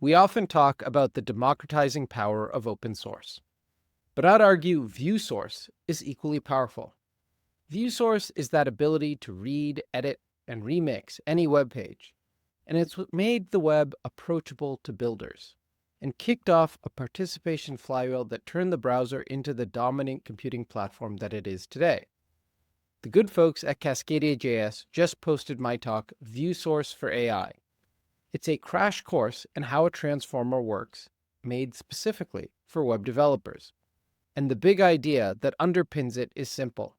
We often talk about the democratizing power of open source, but I'd argue view source is equally powerful. View source is that ability to read, edit, and remix any web page, and it's what made the web approachable to builders and kicked off a participation flywheel that turned the browser into the dominant computing platform that it is today. The good folks at Cascadia JS just posted my talk, View Source for AI. It's a crash course in how a transformer works, made specifically for web developers. And the big idea that underpins it is simple.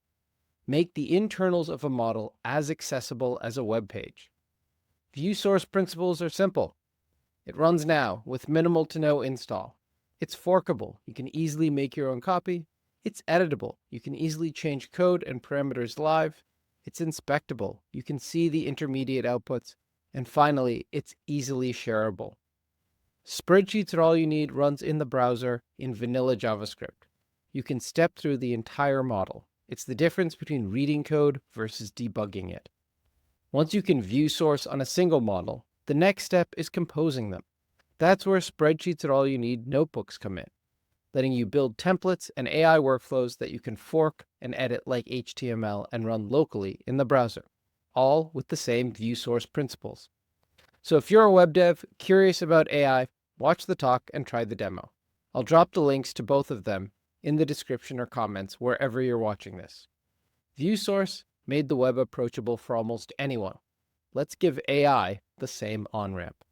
Make the internals of a model as accessible as a web page. View source principles are simple. It runs now with minimal to no install. It's forkable. You can easily make your own copy. It's editable. You can easily change code and parameters live. It's inspectable. You can see the intermediate outputs. And finally, it's easily shareable. Spreadsheets are all you need runs in the browser in vanilla JavaScript. You can step through the entire model. It's the difference between reading code versus debugging it. Once you can view source on a single model, the next step is composing them. That's where spreadsheets are all you need notebooks come in, letting you build templates and AI workflows that you can fork and edit like HTML and run locally in the browser, all with the same view source principles. So if you're a web dev curious about AI, watch the talk and try the demo. I'll drop the links to both of them in the description or comments wherever you're watching this. View source made the web approachable for almost anyone. Let's give AI the same on-ramp.